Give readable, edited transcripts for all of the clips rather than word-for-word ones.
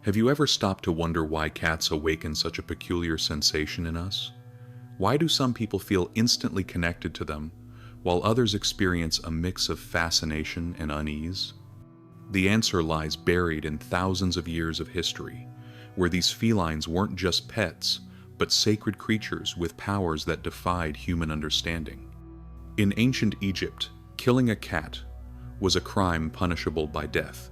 Have you ever stopped to wonder why cats awaken such a peculiar sensation in us? Why do some people feel instantly connected to them, while others experience a mix of fascination and unease? The answer lies buried in thousands of years of history, where these felines weren't just pets, but sacred creatures with powers that defied human understanding. In ancient Egypt, killing a cat was a crime punishable by death.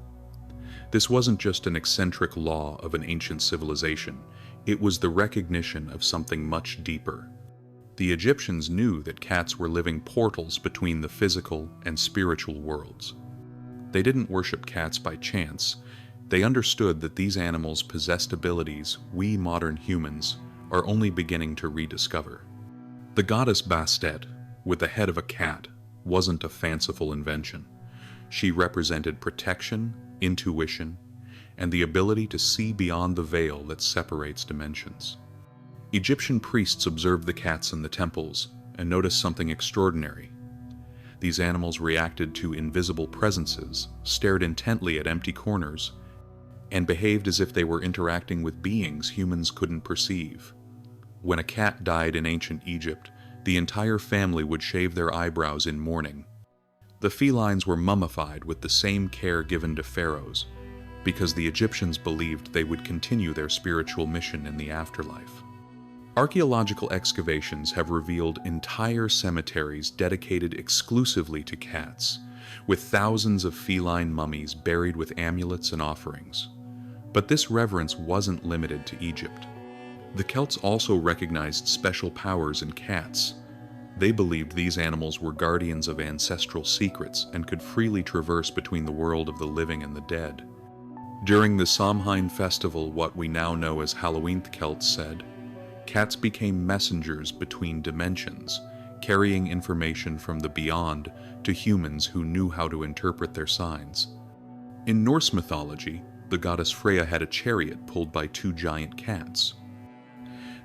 This wasn't just an eccentric law of an ancient civilization, it was the recognition of something much deeper. The Egyptians knew that cats were living portals between the physical and spiritual worlds. They didn't worship cats by chance. They understood that these animals possessed abilities we modern humans are only beginning to rediscover. The goddess Bastet, with the head of a cat, wasn't a fanciful invention. She represented protection, intuition, and the ability to see beyond the veil that separates dimensions. Egyptian priests observed the cats in the temples and noticed something extraordinary. These animals reacted to invisible presences, stared intently at empty corners, and behaved as if they were interacting with beings humans couldn't perceive. When a cat died in ancient Egypt, the entire family would shave their eyebrows in mourning. The felines were mummified with the same care given to pharaohs, because the Egyptians believed they would continue their spiritual mission in the afterlife. Archaeological excavations have revealed entire cemeteries dedicated exclusively to cats, with thousands of feline mummies buried with amulets and offerings. But this reverence wasn't limited to Egypt. The Celts also recognized special powers in cats. They believed these animals were guardians of ancestral secrets and could freely traverse between the world of the living and the dead. During the Samhain festival, what we now know as Halloween, the Celts said, cats became messengers between dimensions, carrying information from the beyond to humans who knew how to interpret their signs. In Norse mythology, the goddess Freya had a chariot pulled by two giant cats.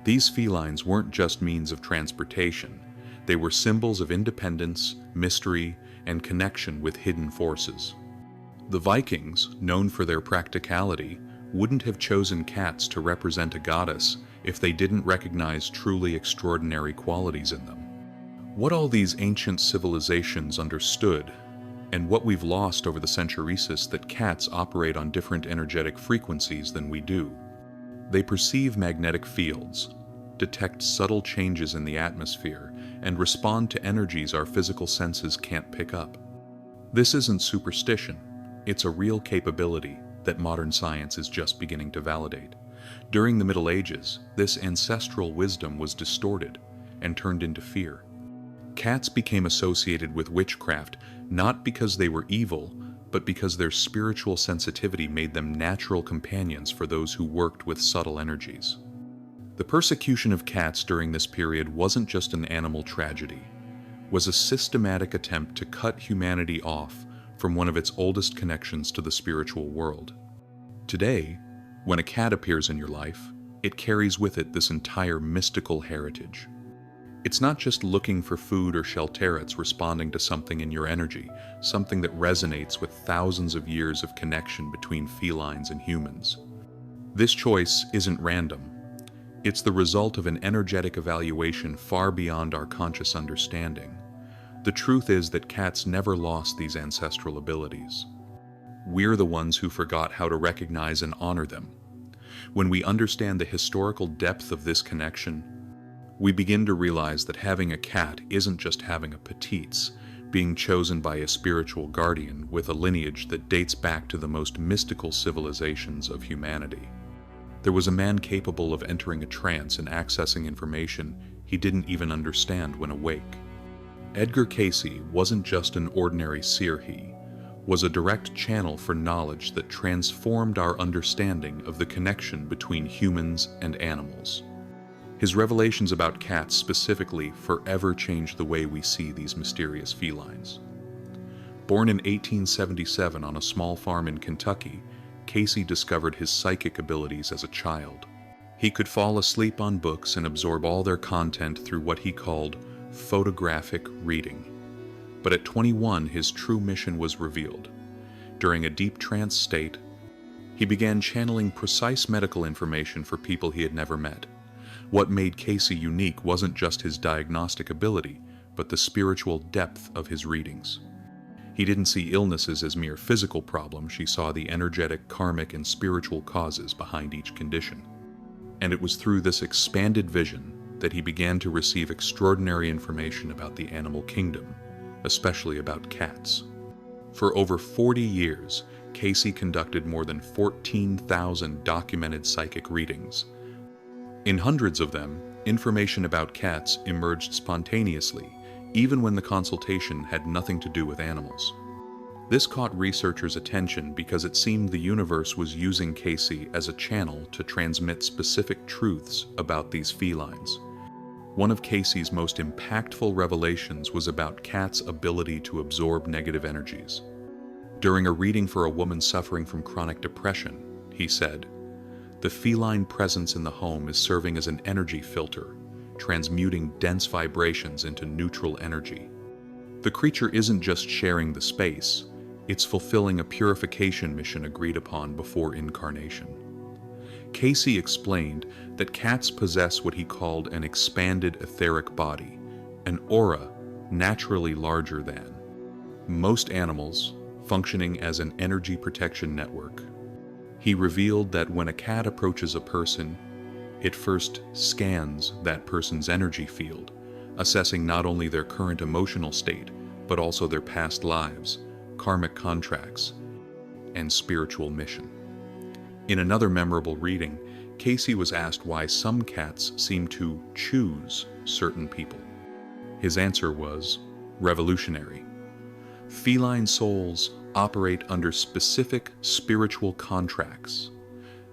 These felines weren't just means of transportation. They were symbols of independence, mystery, and connection with hidden forces. The Vikings, known for their practicality, wouldn't have chosen cats to represent a goddess if they didn't recognize truly extraordinary qualities in them. What all these ancient civilizations understood, and what we've lost over the centuries, is that cats operate on different energetic frequencies than we do. They perceive magnetic fields, detect subtle changes in the atmosphere, and respond to energies our physical senses can't pick up. This isn't superstition, it's a real capability that modern science is just beginning to validate. During the Middle Ages, this ancestral wisdom was distorted and turned into fear. Cats became associated with witchcraft not because they were evil, but because their spiritual sensitivity made them natural companions for those who worked with subtle energies. The persecution of cats during this period wasn't just an animal tragedy, it was a systematic attempt to cut humanity off from one of its oldest connections to the spiritual world. Today, when a cat appears in your life, it carries with it this entire mystical heritage. It's not just looking for food or shelter, it's responding to something in your energy, something that resonates with thousands of years of connection between felines and humans. This choice isn't random. It's the result of an energetic evaluation far beyond our conscious understanding. The truth is that cats never lost these ancestral abilities. We're the ones who forgot how to recognize and honor them. When we understand the historical depth of this connection, we begin to realize that having a cat isn't just having a petits, being chosen by a spiritual guardian with a lineage that dates back to the most mystical civilizations of humanity. There was a man capable of entering a trance and accessing information he didn't even understand when awake. Edgar Cayce wasn't just an ordinary seer, he was a direct channel for knowledge that transformed our understanding of the connection between humans and animals. His revelations about cats specifically forever changed the way we see these mysterious felines. Born in 1877 on a small farm in Kentucky, Cayce discovered his psychic abilities as a child. He could fall asleep on books and absorb all their content through what he called photographic reading. But at 21, his true mission was revealed. During a deep trance state, He began channeling precise medical information for people he had never met. What made Cayce unique wasn't just his diagnostic ability, but the spiritual depth of his readings. He didn't see illnesses as mere physical problems, he saw the energetic, karmic, and spiritual causes behind each condition. And it was through this expanded vision that he began to receive extraordinary information about the animal kingdom, especially about cats. For over 40 years, Cayce conducted more than 14,000 documented psychic readings. In hundreds of them, information about cats emerged spontaneously, even when the consultation had nothing to do with animals. This caught researchers' attention because it seemed the universe was using Cayce as a channel to transmit specific truths about these felines. One of Cayce's most impactful revelations was about cats' ability to absorb negative energies. During a reading for a woman suffering from chronic depression, he said, "The feline presence in the home is serving as an energy filter, transmuting dense vibrations into neutral energy. The creature isn't just sharing the space, it's fulfilling a purification mission agreed upon before incarnation." Cayce explained that cats possess what he called an expanded etheric body, an aura naturally larger than most animals, functioning as an energy protection network. He revealed that when a cat approaches a person, it first scans that person's energy field, assessing not only their current emotional state, but also their past lives, karmic contracts, and spiritual mission. In another memorable reading, Cayce was asked why some cats seem to choose certain people. His answer was revolutionary. Feline souls operate under specific spiritual contracts.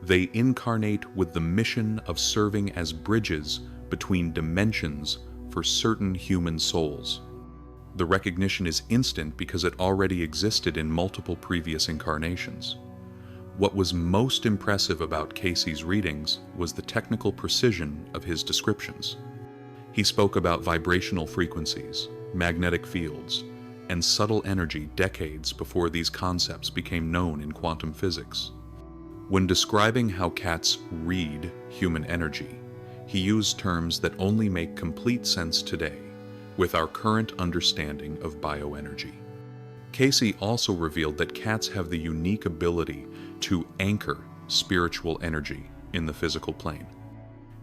They incarnate with the mission of serving as bridges between dimensions for certain human souls. The recognition is instant because it already existed in multiple previous incarnations. What was most impressive about Cayce's readings was the technical precision of his descriptions. He spoke about vibrational frequencies, magnetic fields, and subtle energy decades before these concepts became known in quantum physics. When describing how cats read human energy, he used terms that only make complete sense today with our current understanding of bioenergy. Cayce also revealed that cats have the unique ability to anchor spiritual energy in the physical plane.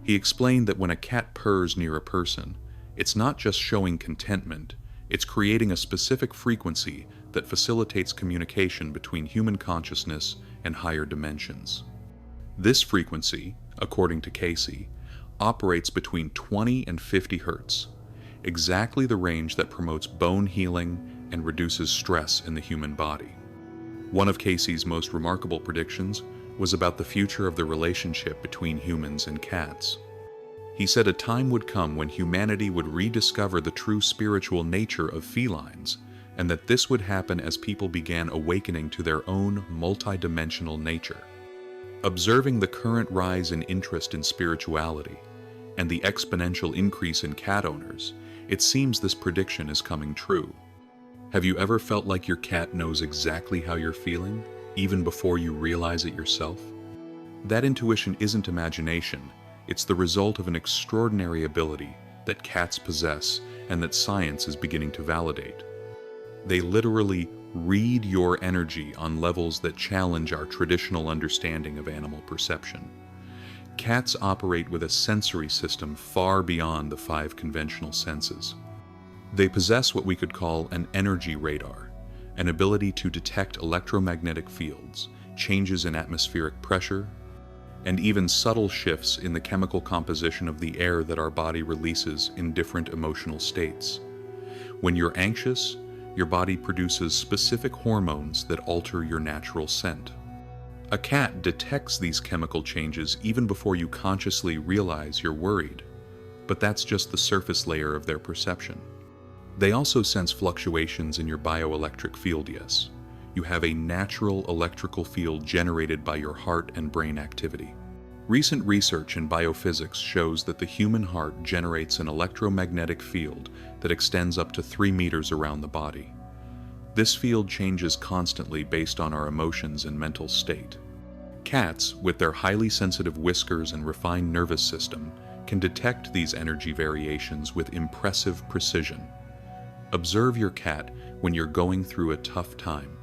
He explained that when a cat purrs near a person, it's not just showing contentment, it's creating a specific frequency that facilitates communication between human consciousness and higher dimensions. This frequency, according to Cayce, operates between 20 and 50 Hz, exactly the range that promotes bone healing and reduces stress in the human body. One of Cayce's most remarkable predictions was about the future of the relationship between humans and cats. He said a time would come when humanity would rediscover the true spiritual nature of felines, and that this would happen as people began awakening to their own multidimensional nature. Observing the current rise in interest in spirituality and the exponential increase in cat owners, it seems this prediction is coming true. Have you ever felt like your cat knows exactly how you're feeling, even before you realize it yourself? That intuition isn't imagination, it's the result of an extraordinary ability that cats possess and that science is beginning to validate. They literally read your energy on levels that challenge our traditional understanding of animal perception. Cats operate with a sensory system far beyond the 5 conventional senses. They possess what we could call an energy radar, an ability to detect electromagnetic fields, changes in atmospheric pressure, and even subtle shifts in the chemical composition of the air that our body releases in different emotional states. When you're anxious, your body produces specific hormones that alter your natural scent. A cat detects these chemical changes even before you consciously realize you're worried, but that's just the surface layer of their perception. They also sense fluctuations in your bioelectric field, yes. You have a natural electrical field generated by your heart and brain activity. Recent research in biophysics shows that the human heart generates an electromagnetic field that extends up to 3 meters around the body. This field changes constantly based on our emotions and mental state. Cats, with their highly sensitive whiskers and refined nervous system, can detect these energy variations with impressive precision. Observe your cat when you're going through a tough time.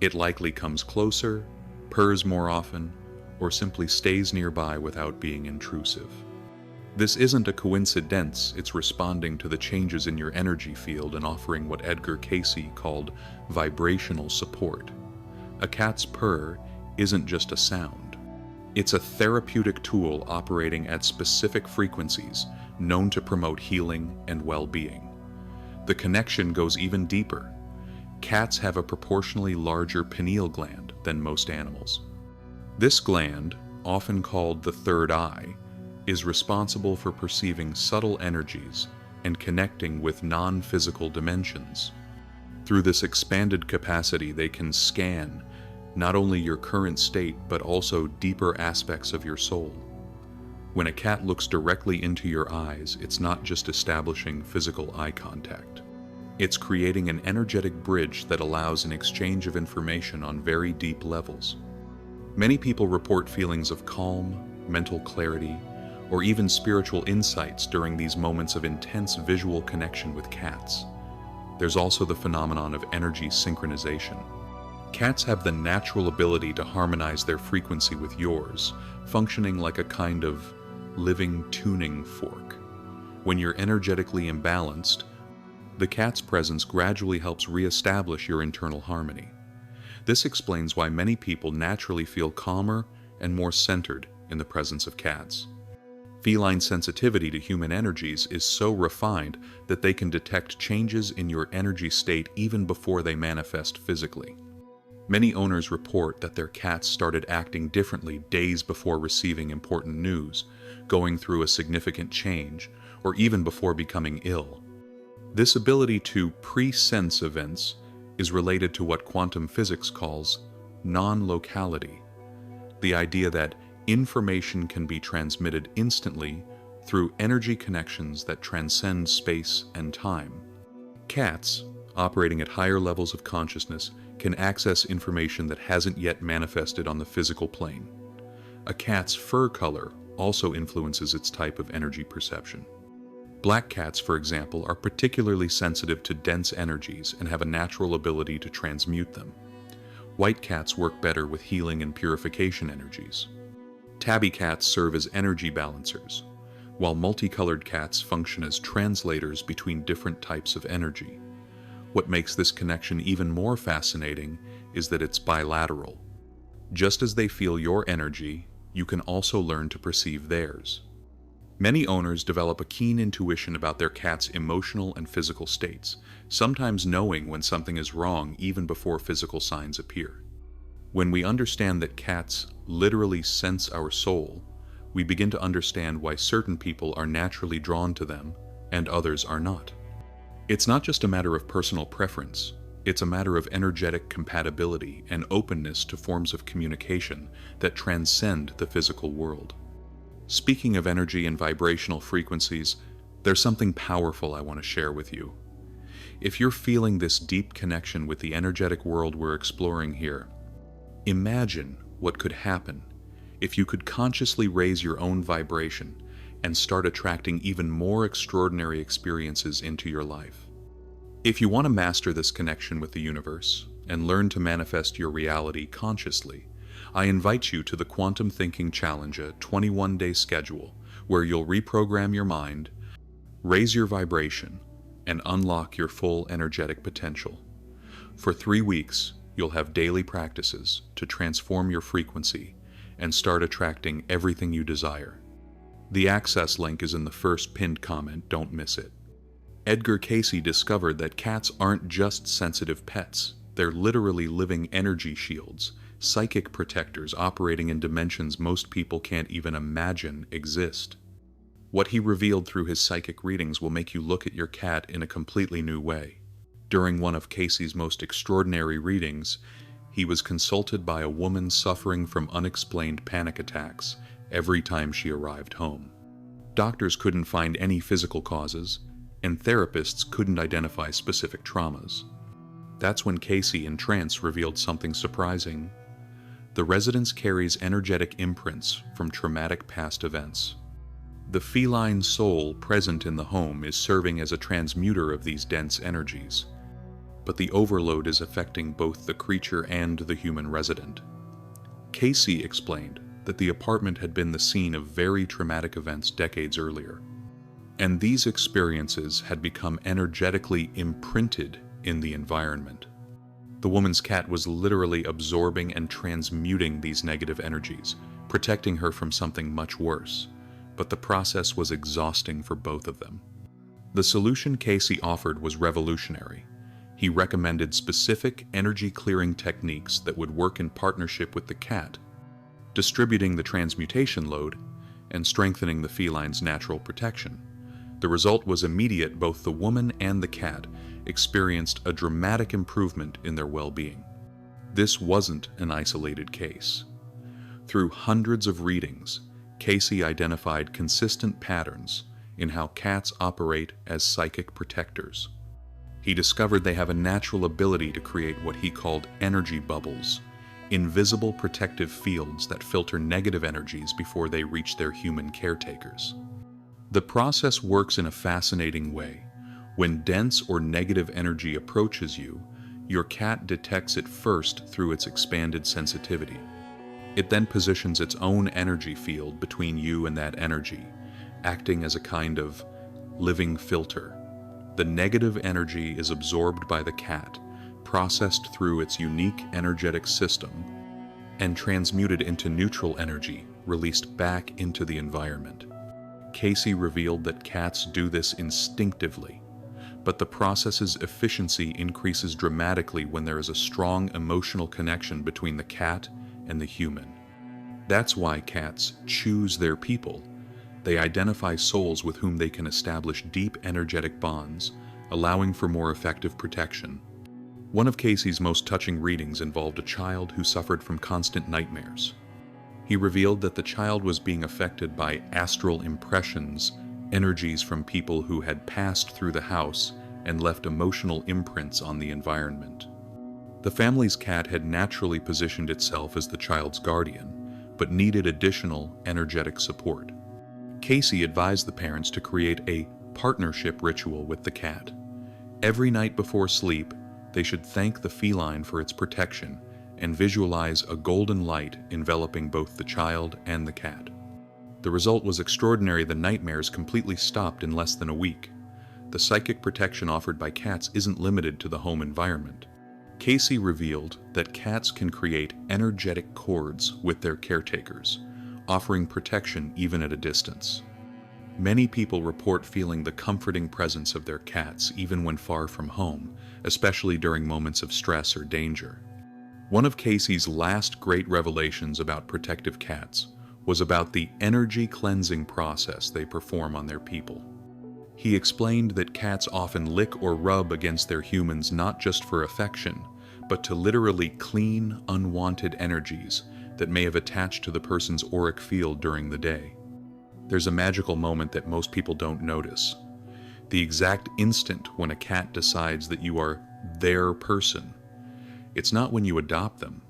It likely comes closer, purrs more often, or simply stays nearby without being intrusive. This isn't a coincidence, it's responding to the changes in your energy field and offering what Edgar Cayce called vibrational support. A cat's purr isn't just a sound. It's a therapeutic tool operating at specific frequencies known to promote healing and well-being. The connection goes even deeper. Cats have a proportionally larger pineal gland than most animals. This gland, often called the third eye, is responsible for perceiving subtle energies and connecting with non-physical dimensions. Through this expanded capacity, they can scan not only your current state, but also deeper aspects of your soul. When a cat looks directly into your eyes, it's not just establishing physical eye contact. It's creating an energetic bridge that allows an exchange of information on very deep levels. Many people report feelings of calm, mental clarity, or even spiritual insights during these moments of intense visual connection with cats. There's also the phenomenon of energy synchronization. Cats have the natural ability to harmonize their frequency with yours, functioning like a kind of living tuning fork. When you're energetically imbalanced, the cat's presence gradually helps reestablish your internal harmony. This explains why many people naturally feel calmer and more centered in the presence of cats. Feline sensitivity to human energies is so refined that they can detect changes in your energy state even before they manifest physically. Many owners report that their cats started acting differently days before receiving important news, going through a significant change, or even before becoming ill. This ability to pre-sense events is related to what quantum physics calls non-locality, the idea that information can be transmitted instantly through energy connections that transcend space and time. Cats, operating at higher levels of consciousness, can access information that hasn't yet manifested on the physical plane. A cat's fur color also influences its type of energy perception. Black cats, for example, are particularly sensitive to dense energies and have a natural ability to transmute them. White cats work better with healing and purification energies. Tabby cats serve as energy balancers, while multicolored cats function as translators between different types of energy. What makes this connection even more fascinating is that it's bilateral. Just as they feel your energy, you can also learn to perceive theirs. Many owners develop a keen intuition about their cat's emotional and physical states, sometimes knowing when something is wrong even before physical signs appear. When we understand that cats literally sense our soul, we begin to understand why certain people are naturally drawn to them and others are not. It's not just a matter of personal preference, it's a matter of energetic compatibility and openness to forms of communication that transcend the physical world. Speaking of energy and vibrational frequencies, there's something powerful I want to share with you. If you're feeling this deep connection with the energetic world we're exploring here, imagine what could happen if you could consciously raise your own vibration and start attracting even more extraordinary experiences into your life. If you want to master this connection with the universe and learn to manifest your reality consciously, I invite you to the Quantum Thinking Challenge, a 21-day schedule where you'll reprogram your mind, raise your vibration, and unlock your full energetic potential. For 3 weeks, you'll have daily practices to transform your frequency and start attracting everything you desire. The access link is in the first pinned comment, don't miss it. Edgar Cayce discovered that cats aren't just sensitive pets, they're literally living energy shields, psychic protectors operating in dimensions most people can't even imagine exist. What he revealed through his psychic readings will make you look at your cat in a completely new way. During one of Cayce's most extraordinary readings, he was consulted by a woman suffering from unexplained panic attacks every time she arrived home. Doctors couldn't find any physical causes, and therapists couldn't identify specific traumas. That's when Cayce in trance revealed something surprising. The residence carries energetic imprints from traumatic past events. The feline soul present in the home is serving as a transmuter of these dense energies, but the overload is affecting both the creature and the human resident. Cayce explained that the apartment had been the scene of very traumatic events decades earlier, and these experiences had become energetically imprinted in the environment. The woman's cat was literally absorbing and transmuting these negative energies, protecting her from something much worse, but the process was exhausting for both of them. The solution Cayce offered was revolutionary. He recommended specific energy-clearing techniques that would work in partnership with the cat, distributing the transmutation load and strengthening the feline's natural protection. The result was immediate. Both the woman and the cat experienced a dramatic improvement in their well-being. This wasn't an isolated case. Through hundreds of readings, Cayce identified consistent patterns in how cats operate as psychic protectors. He discovered they have a natural ability to create what he called energy bubbles, invisible protective fields that filter negative energies before they reach their human caretakers. The process works in a fascinating way. When dense or negative energy approaches you, your cat detects it first through its expanded sensitivity. It then positions its own energy field between you and that energy, acting as a kind of living filter. The negative energy is absorbed by the cat, processed through its unique energetic system, and transmuted into neutral energy, released back into the environment. Cayce revealed that cats do this instinctively, but the process's efficiency increases dramatically when there is a strong emotional connection between the cat and the human. That's why cats choose their people. They identify souls with whom they can establish deep energetic bonds, allowing for more effective protection. One of Cayce's most touching readings involved a child who suffered from constant nightmares. He revealed that the child was being affected by astral impressions, energies from people who had passed through the house and left emotional imprints on the environment. The family's cat had naturally positioned itself as the child's guardian, but needed additional energetic support. Cayce advised the parents to create a partnership ritual with the cat. Every night before sleep, they should thank the feline for its protection and visualize a golden light enveloping both the child and the cat. The result was extraordinary. The nightmares completely stopped in less than a week. The psychic protection offered by cats isn't limited to the home environment. Cayce revealed that cats can create energetic cords with their caretakers, offering protection even at a distance. Many people report feeling the comforting presence of their cats even when far from home, especially during moments of stress or danger. One of Cayce's last great revelations about protective cats was about the energy cleansing process they perform on their people. He explained that cats often lick or rub against their humans not just for affection, but to literally clean unwanted energies that may have attached to the person's auric field during the day. There's a magical moment that most people don't notice. The exact instant when a cat decides that you are their person. It's not when you adopt them.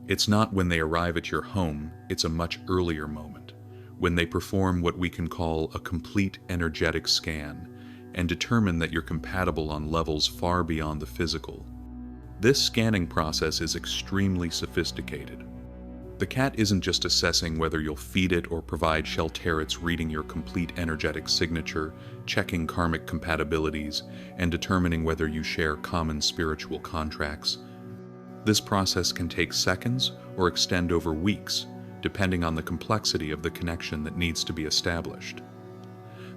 It's not when they arrive at your home. It's a much earlier moment, when they perform what we can call a complete energetic scan and determine that you're compatible on levels far beyond the physical. This scanning process is extremely sophisticated. The cat isn't just assessing whether you'll feed it or provide shelter. It's reading your complete energetic signature, checking karmic compatibilities, and determining whether you share common spiritual contracts. This process can take seconds or extend over weeks, depending on the complexity of the connection that needs to be established.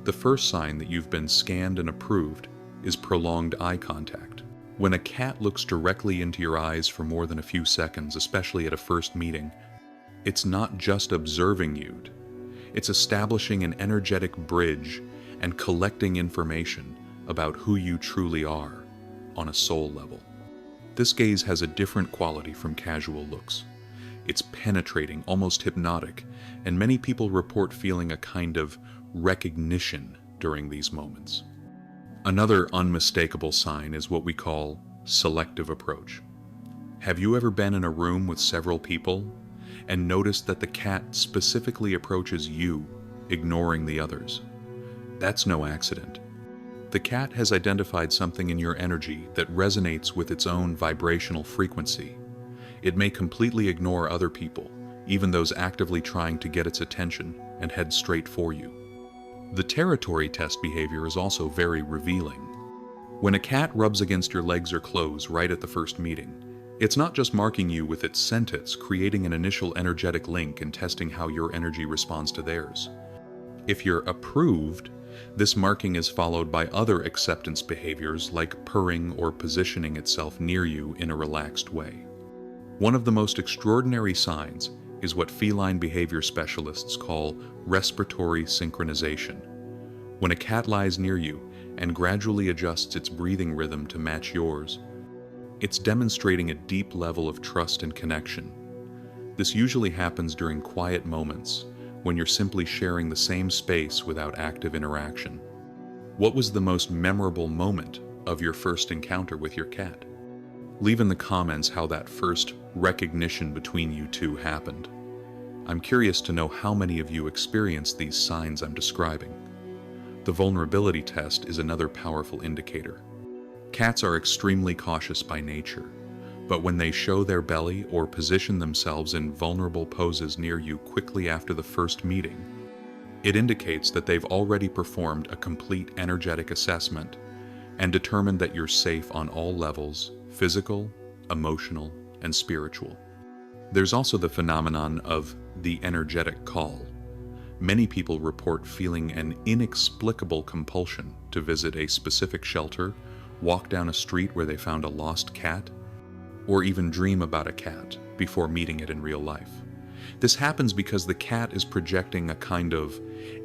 The first sign that you've been scanned and approved is prolonged eye contact. When a cat looks directly into your eyes for more than a few seconds, especially at a first meeting, it's not just observing you. It's establishing an energetic bridge and collecting information about who you truly are on a soul level. This gaze has a different quality from casual looks. It's penetrating, almost hypnotic, and many people report feeling a kind of recognition during these moments. Another unmistakable sign is what we call selective approach. Have you ever been in a room with several people and noticed that the cat specifically approaches you, ignoring the others? That's no accident. The cat has identified something in your energy that resonates with its own vibrational frequency. It may completely ignore other people, even those actively trying to get its attention, and head straight for you. The territory test behavior is also very revealing. When a cat rubs against your legs or clothes right at the first meeting, it's not just marking you with its sentence, creating an initial energetic link and testing how your energy responds to theirs. If you're approved, this marking is followed by other acceptance behaviors like purring or positioning itself near you in a relaxed way. One of the most extraordinary signs is what feline behavior specialists call respiratory synchronization. When a cat lies near you and gradually adjusts its breathing rhythm to match yours, it's demonstrating a deep level of trust and connection. This usually happens during quiet moments, when you're simply sharing the same space without active interaction. What was the most memorable moment of your first encounter with your cat? Leave in the comments how that first recognition between you two happened. I'm curious to know how many of you experienced these signs I'm describing. The vulnerability test is another powerful indicator. Cats are extremely cautious by nature, but when they show their belly or position themselves in vulnerable poses near you quickly after the first meeting, it indicates that they've already performed a complete energetic assessment and determined that you're safe on all levels: physical, emotional, and spiritual. There's also the phenomenon of the energetic call. Many people report feeling an inexplicable compulsion to visit a specific shelter, walk down a street where they found a lost cat, or even dream about a cat before meeting it in real life. This happens because the cat is projecting a kind of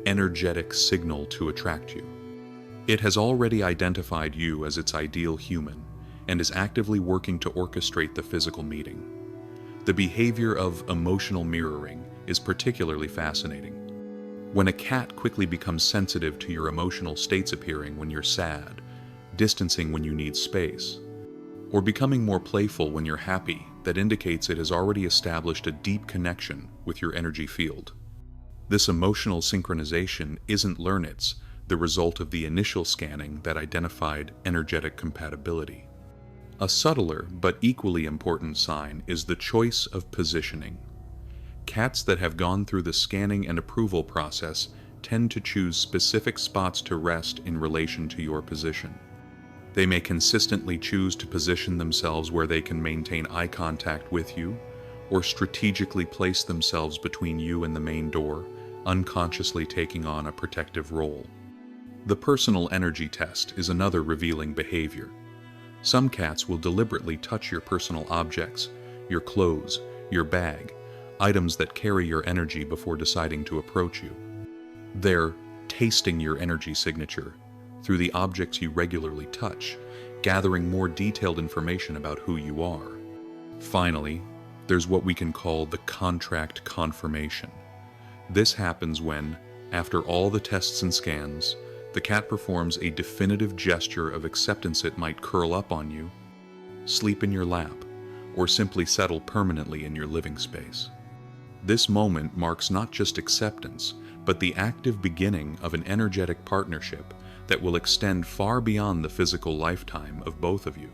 energetic signal to attract you. It has already identified you as its ideal human and is actively working to orchestrate the physical meeting. The behavior of emotional mirroring is particularly fascinating. When a cat quickly becomes sensitive to your emotional states, appearing when you're sad, distancing when you need space, or becoming more playful when you're happy, that indicates it has already established a deep connection with your energy field. This emotional synchronization isn't learned, it's the result of the initial scanning that identified energetic compatibility. A subtler but equally important sign is the choice of positioning. Cats that have gone through the scanning and approval process tend to choose specific spots to rest in relation to your position. They may consistently choose to position themselves where they can maintain eye contact with you, or strategically place themselves between you and the main door, unconsciously taking on a protective role. The personal energy test is another revealing behavior. Some cats will deliberately touch your personal objects, your clothes, your bag, items that carry your energy before deciding to approach you. They're tasting your energy signature through the objects you regularly touch, gathering more detailed information about who you are. Finally, there's what we can call the contract confirmation. This happens when, after all the tests and scans, the cat performs a definitive gesture of acceptance. It might curl up on you, sleep in your lap, or simply settle permanently in your living space. This moment marks not just acceptance, but the active beginning of an energetic partnership that will extend far beyond the physical lifetime of both of you.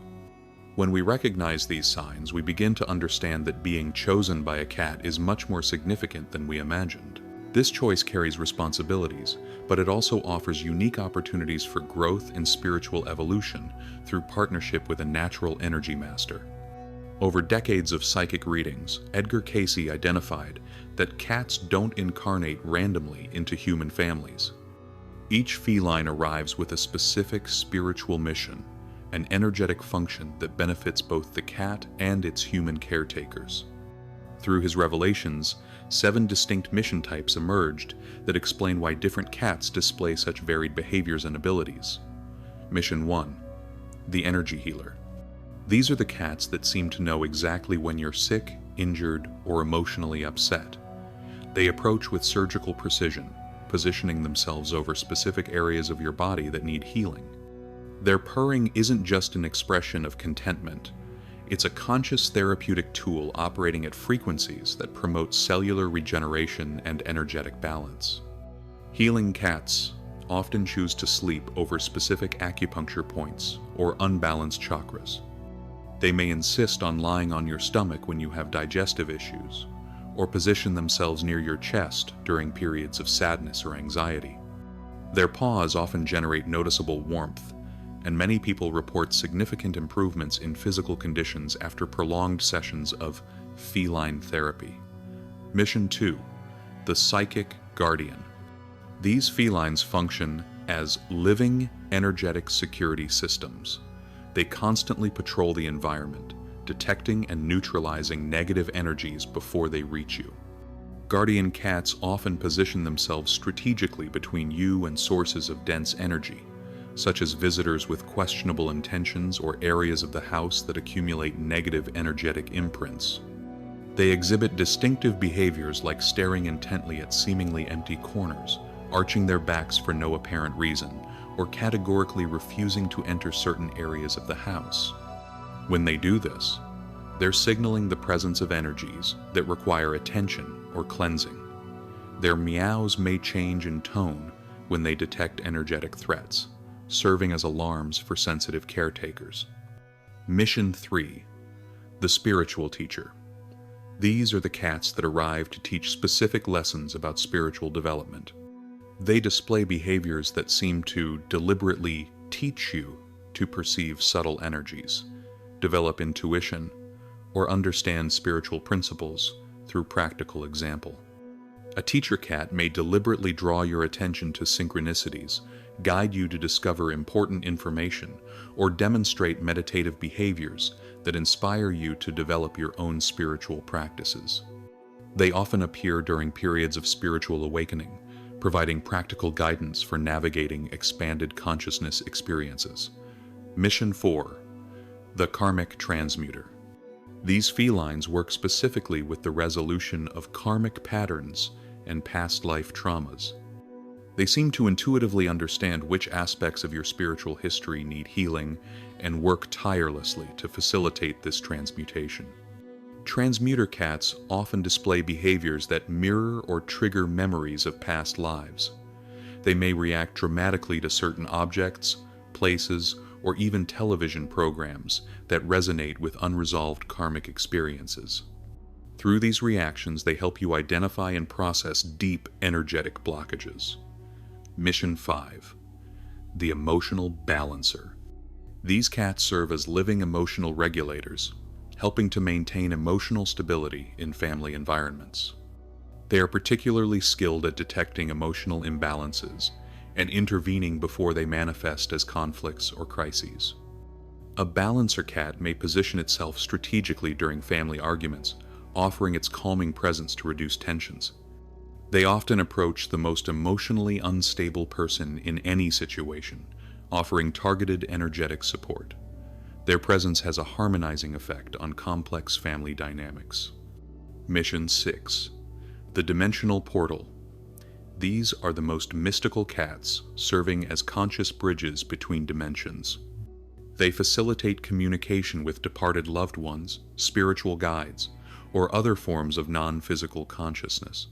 When we recognize these signs, we begin to understand that being chosen by a cat is much more significant than we imagined. This choice carries responsibilities, but it also offers unique opportunities for growth and spiritual evolution through partnership with a natural energy master. Over decades of psychic readings, Edgar Cayce identified that cats don't incarnate randomly into human families. Each feline arrives with a specific spiritual mission, an energetic function that benefits both the cat and its human caretakers. Through his revelations, 7 distinct mission types emerged that explain why different cats display such varied behaviors and abilities. Mission 1. The Energy Healer. These are the cats that seem to know exactly when you're sick, injured, or emotionally upset. They approach with surgical precision, positioning themselves over specific areas of your body that need healing. Their purring isn't just an expression of contentment, It's a conscious therapeutic tool operating at frequencies that promote cellular regeneration and energetic balance. Healing cats often choose to sleep over specific acupuncture points or unbalanced chakras. They may insist on lying on your stomach when you have digestive issues, or position themselves near your chest during periods of sadness or anxiety. Their paws often generate noticeable warmth, and many people report significant improvements in physical conditions after prolonged sessions of feline therapy. Mission 2. The Psychic Guardian. These felines function as living, energetic security systems. They constantly patrol the environment, detecting and neutralizing negative energies before they reach you. Guardian cats often position themselves strategically between you and sources of dense energy, such as visitors with questionable intentions or areas of the house that accumulate negative energetic imprints. They exhibit distinctive behaviors like staring intently at seemingly empty corners, arching their backs for no apparent reason, or categorically refusing to enter certain areas of the house. When they do this, they're signaling the presence of energies that require attention or cleansing. Their meows may change in tone when they detect energetic threats, serving as alarms for sensitive caretakers. Mission 3. The Spiritual Teacher. These are the cats that arrive to teach specific lessons about spiritual development. They display behaviors that seem to deliberately teach you to perceive subtle energies, develop intuition, or understand spiritual principles through practical example. A teacher cat may deliberately draw your attention to synchronicities, guide you to discover important information, or demonstrate meditative behaviors that inspire you to develop your own spiritual practices. They often appear during periods of spiritual awakening, providing practical guidance for navigating expanded consciousness experiences. Mission 4. The Karmic Transmuter. These felines work specifically with the resolution of karmic patterns and past life traumas. They seem to intuitively understand which aspects of your spiritual history need healing and work tirelessly to facilitate this transmutation. Transmuter cats often display behaviors that mirror or trigger memories of past lives. They may react dramatically to certain objects, places, or even television programs that resonate with unresolved karmic experiences. Through these reactions, they help you identify and process deep energetic blockages. Mission 5. The Emotional Balancer. These cats serve as living emotional regulators, helping to maintain emotional stability in family environments. They are particularly skilled at detecting emotional imbalances and intervening before they manifest as conflicts or crises. A balancer cat may position itself strategically during family arguments, offering its calming presence to reduce tensions. They often approach the most emotionally unstable person in any situation, offering targeted energetic support. Their presence has a harmonizing effect on complex family dynamics. Mission 6. The Dimensional Portal. These are the most mystical cats, serving as conscious bridges between dimensions. They facilitate communication with departed loved ones, spiritual guides, or other forms of non-physical consciousness.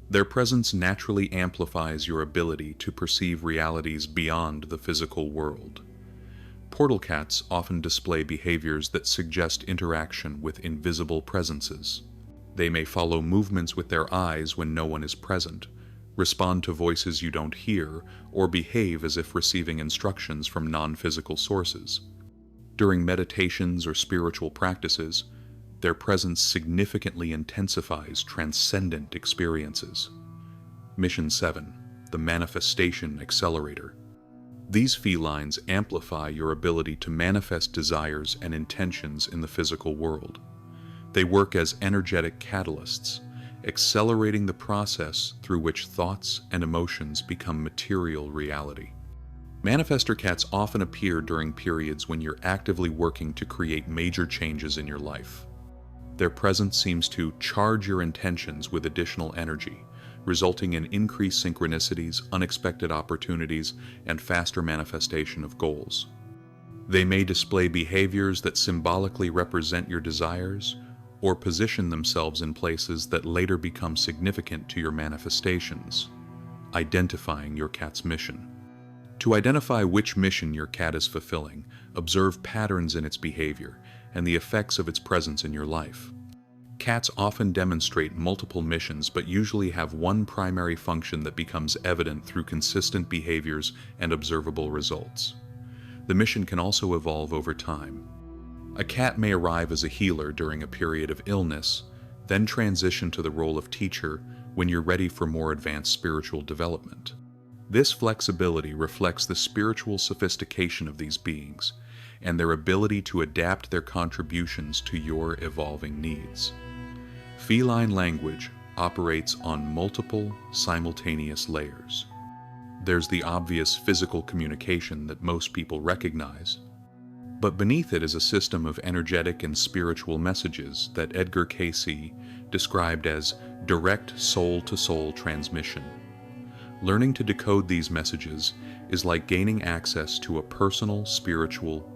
Their presence naturally amplifies your ability to perceive realities beyond the physical world. Portal cats often display behaviors that suggest interaction with invisible presences. They may follow movements with their eyes when no one is present, respond to voices you don't hear, or behave as if receiving instructions from non-physical sources. During meditations or spiritual practices, their presence significantly intensifies transcendent experiences. Mission 7. The Manifestation Accelerator. These felines amplify your ability to manifest desires and intentions in the physical world. They work as energetic catalysts, accelerating the process through which thoughts and emotions become material reality. Manifestor cats often appear during periods when you're actively working to create major changes in your life. Their presence seems to charge your intentions with additional energy, resulting in increased synchronicities, unexpected opportunities, and faster manifestation of goals. They may display behaviors that symbolically represent your desires or position themselves in places that later become significant to your manifestations, identifying your cat's mission. To identify which mission your cat is fulfilling, observe patterns in its behavior and the effects of its presence in your life. Cats often demonstrate multiple missions but usually have one primary function that becomes evident through consistent behaviors and observable results. The mission can also evolve over time. A cat may arrive as a healer during a period of illness, then transition to the role of teacher when you're ready for more advanced spiritual development. This flexibility reflects the spiritual sophistication of these beings and their ability to adapt their contributions to your evolving needs. Feline language operates on multiple, simultaneous layers. There's the obvious physical communication that most people recognize, but beneath it is a system of energetic and spiritual messages that Edgar Cayce described as direct soul-to-soul transmission. Learning to decode these messages is like gaining access to a personal spiritual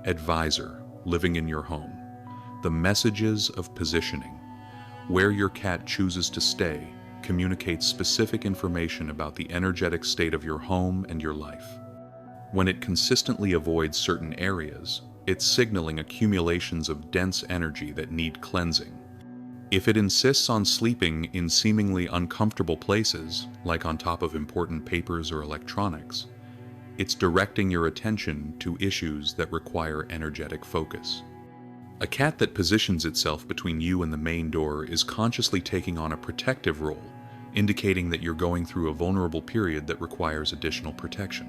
advisor living in your home. The messages of positioning, where your cat chooses to stay, communicates specific information about the energetic state of your home and your life. When it consistently avoids certain areas, it's signaling accumulations of dense energy that need cleansing. If it insists on sleeping in seemingly uncomfortable places, like on top of important papers or electronics, it's directing your attention to issues that require energetic focus. A cat that positions itself between you and the main door is consciously taking on a protective role, indicating that you're going through a vulnerable period that requires additional protection.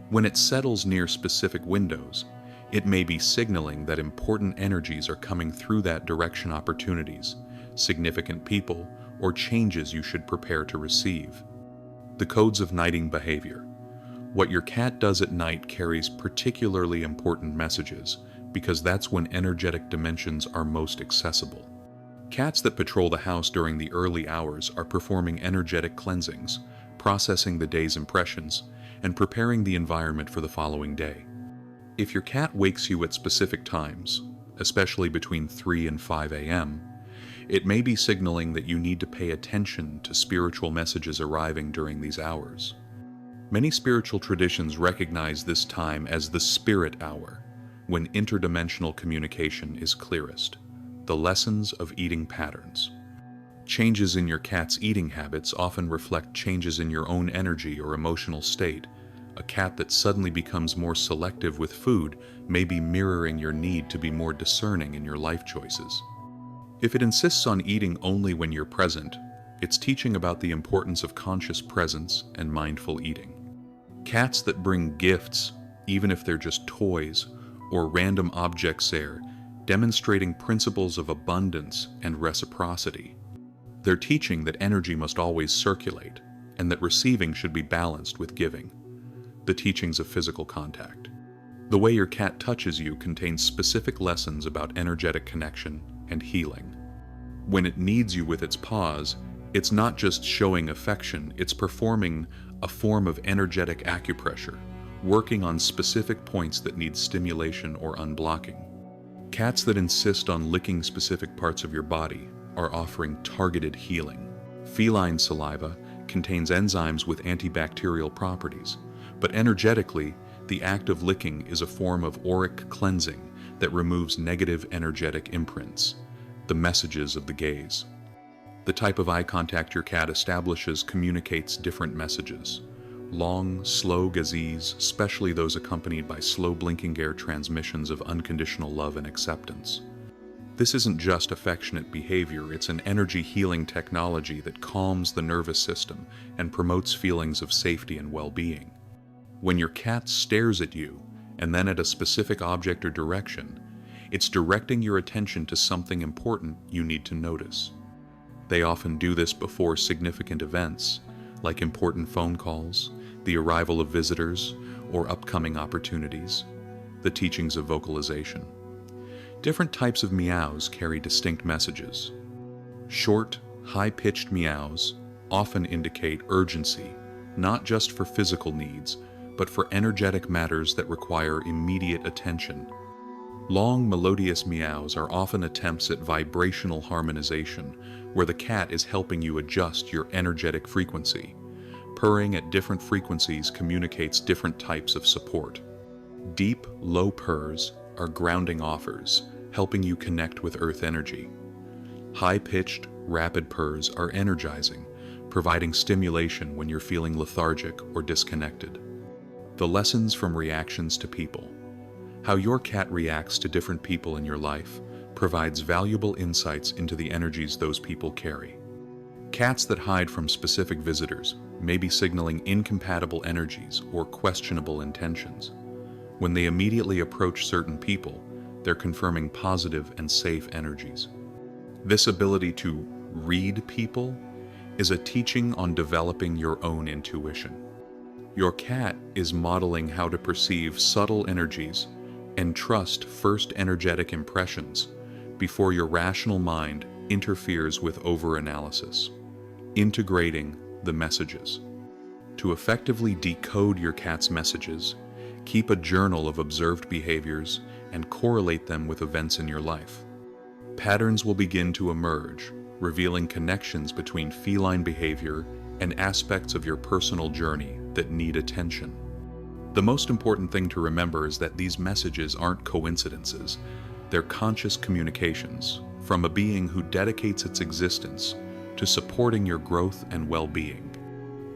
When it settles near specific windows, it may be signaling that important energies are coming through that direction, opportunities, significant people, or changes you should prepare to receive. The codes of nighting behavior. What your cat does at night carries particularly important messages, because that's when energetic dimensions are most accessible. Cats that patrol the house during the early hours are performing energetic cleansings, processing the day's impressions, and preparing the environment for the following day. If your cat wakes you at specific times, especially between 3 and 5 a.m., it may be signaling that you need to pay attention to spiritual messages arriving during these hours. Many spiritual traditions recognize this time as the spirit hour, when interdimensional communication is clearest. The lessons of eating patterns. Changes in your cat's eating habits often reflect changes in your own energy or emotional state. A cat that suddenly becomes more selective with food may be mirroring your need to be more discerning in your life choices. If it insists on eating only when you're present, it's teaching about the importance of conscious presence and mindful eating. Cats that bring gifts, even if they're just toys or random objects, there, demonstrating principles of abundance and reciprocity. They're teaching that energy must always circulate, and that receiving should be balanced with giving. The teachings of physical contact. The way your cat touches you contains specific lessons about energetic connection and healing. When it kneads you with its paws, it's not just showing affection, it's performing a form of energetic acupressure, working on specific points that need stimulation or unblocking. Cats that insist on licking specific parts of your body are offering targeted healing. Feline saliva contains enzymes with antibacterial properties, but energetically, the act of licking is a form of auric cleansing that removes negative energetic imprints, the messages of the gaze. The type of eye contact your cat establishes communicates different messages. Long, slow gazes, especially those accompanied by slow blinking air transmissions of unconditional love and acceptance. This isn't just affectionate behavior, it's an energy healing technology that calms the nervous system and promotes feelings of safety and well-being. When your cat stares at you, and then at a specific object or direction, it's directing your attention to something important you need to notice. They often do this before significant events, like important phone calls, the arrival of visitors, or upcoming opportunities. The teachings of vocalization. Different types of meows carry distinct messages. Short, high-pitched meows often indicate urgency, not just for physical needs, but for energetic matters that require immediate attention. Long, melodious meows are often attempts at vibrational harmonization, where the cat is helping you adjust your energetic frequency. Purring at different frequencies communicates different types of support. Deep, low purrs are grounding offers, helping you connect with earth energy. High-pitched, rapid purrs are energizing, providing stimulation when you're feeling lethargic or disconnected. The lessons from reactions to people. How your cat reacts to different people in your life provides valuable insights into the energies those people carry. Cats that hide from specific visitors may be signaling incompatible energies or questionable intentions. When they immediately approach certain people, they're confirming positive and safe energies. This ability to read people is a teaching on developing your own intuition. Your cat is modeling how to perceive subtle energies and trust first energetic impressions before your rational mind interferes with overanalysis. Integrating the messages. To effectively decode your cat's messages, keep a journal of observed behaviors and correlate them with events in your life. Patterns will begin to emerge, revealing connections between feline behavior and aspects of your personal journey that need attention. The most important thing to remember is that these messages aren't coincidences. They're conscious communications from a being who dedicates its existence to supporting your growth and well-being.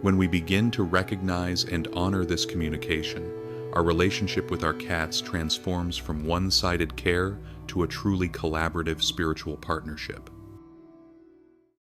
When we begin to recognize and honor this communication, our relationship with our cats transforms from one-sided care to a truly collaborative spiritual partnership.